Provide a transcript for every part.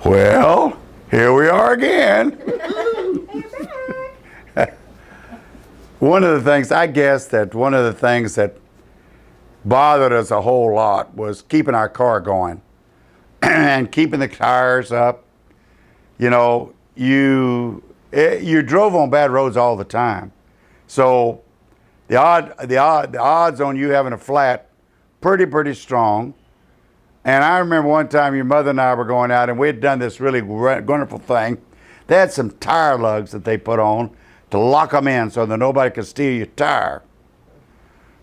Well, here we are again. One of the things that bothered us a whole lot was keeping our car going and keeping the tires up. You know, you drove on bad roads all the time, so the odds on you having a flat pretty strong. And I remember one time your mother and I were going out, and we had done this really wonderful thing. They had some tire lugs that they put on to lock them in so that nobody could steal your tire.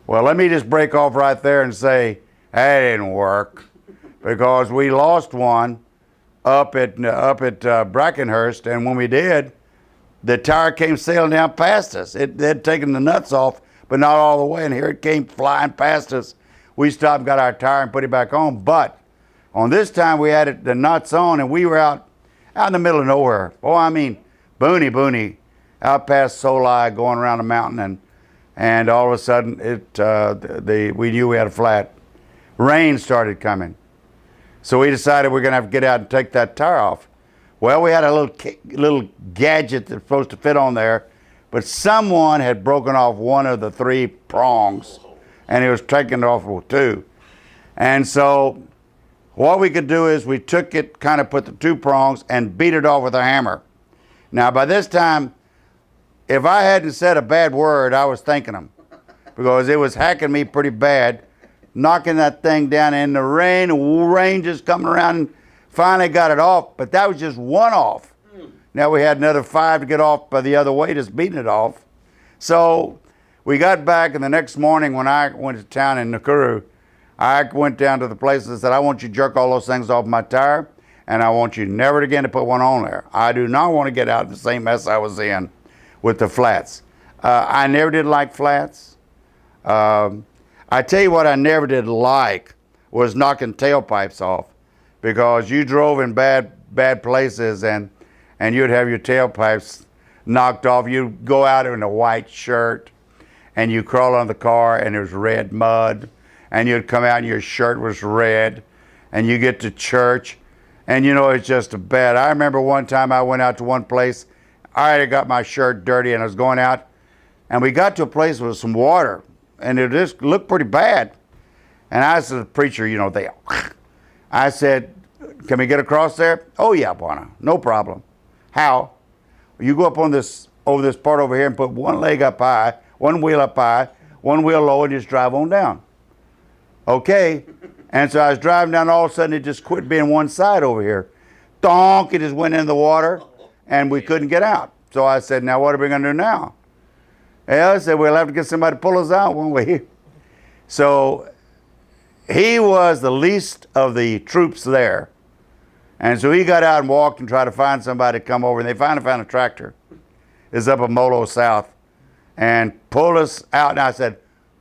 Well, let me just break off right there and say that didn't work, because we lost one up at Brackenhurst, and when we did, the tire came sailing down past us. They'd taken the nuts off, but not all the way, and here it came flying past us. We stopped and got our tire and put it back on, but on this time we had the nuts on, and we were out in the middle of nowhere. Oh, I mean, boony, out past Soli, going around the mountain, and all of a sudden we knew we had a flat. Rain started coming, so we decided we're gonna have to get out and take that tire off. Well, we had a little gadget that's supposed to fit on there, but someone had broken off one of the 3 prongs, and it was taking it off with 2. And so what we could do is we took it, kind of put the 2 prongs and beat it off with a hammer. Now, by this time, if I hadn't said a bad word, I was thanking them, because it was hacking me pretty bad, knocking that thing down in the rain just coming around, and finally got it off, but that was just one off. Now we had another 5 to get off by the other way, just beating it off. So we got back, and the next morning when I went to town in Nakuru, I went down to the place and said, I want you to jerk all those things off my tire, and I want you never again to put one on there. I do not want to get out of the same mess I was in with the flats. I never did like flats. I tell you what I never did like was knocking tailpipes off, because you drove in bad places and you'd have your tailpipes knocked off. You'd go out in a white shirt and you crawl on the car and there's red mud, and you'd come out and your shirt was red, and you get to church and you know it's just a bad. I remember one time I went out to one place, I had got my shirt dirty and I was going out, and we got to a place with some water and it just looked pretty bad. And I said to the preacher, you know, I said, can we get across there? Oh yeah, Bwana, no problem. How? You go up on this part over here and put one leg up high, one wheel up high, one wheel low, and just drive on down. Okay. And so I was driving down, all of a sudden it just quit being one side over here. Donk, it just went in the water and we couldn't get out. So I said, now what are we gonna do now? Yeah, I said, we'll have to get somebody to pull us out, won't we? So he was the least of the troops there. And so he got out and walked and tried to find somebody to come over, and they finally found a tractor. It's up at Molo South, and pulled us out. And I said,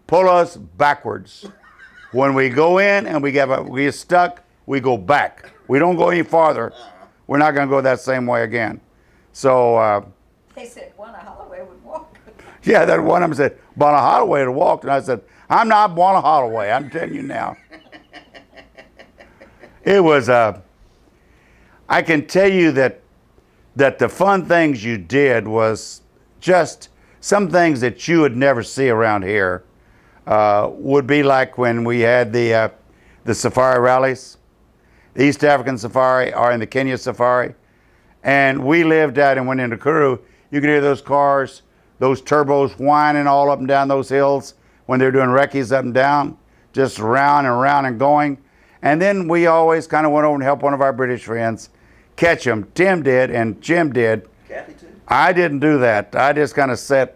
pull us backwards. When we go in and we get stuck, we go back. We don't go any farther. We're not going to go that same way again. So they said Bwana Holloway would walk. Yeah, that one of them said Bwana Holloway would walk, and I said, I'm not Bwana Holloway. I'm telling you now. It was I can tell you that the fun things you did was just some things that you would never see around here. Would be like when we had the safari rallies, the East African safari or in the Kenya safari, and we lived out and went into Nakuru. You could hear those cars, those turbos whining all up and down those hills when they're doing recce's up and down, just round and round and going. And then we always kind of went over and helped one of our British friends catch them. Tim did, and Jim did. Kathy too. I didn't do that. I just kind of sat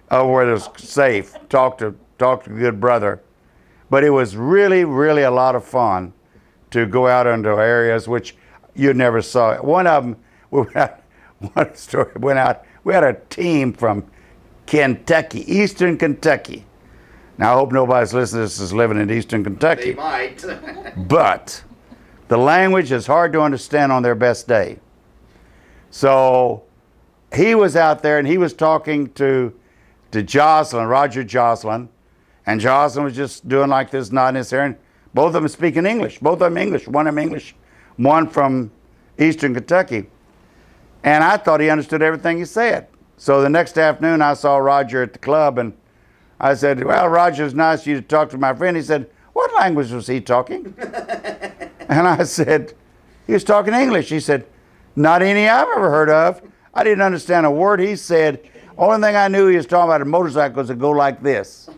over where it was safe, talked to good brother. But it was really a lot of fun to go out into areas which you never saw. One of them, we had a team from Kentucky, Eastern Kentucky. Now, I hope nobody's listening to this is living in Eastern Kentucky. They might. But the language is hard to understand on their best day. So he was out there and he was talking to Jocelyn, Roger Jocelyn, and Jocelyn was just doing like this, nodding his head. And both of them speaking English. Both of them English. One of them English, one from Eastern Kentucky. And I thought he understood everything he said. So the next afternoon, I saw Roger at the club, and I said, well, Roger, it's nice of you to talk to my friend. He said, what language was he talking? And I said, he was talking English. He said, not any I've ever heard of. I didn't understand a word he said. Only thing I knew he was talking about a motorcycle was to go like this.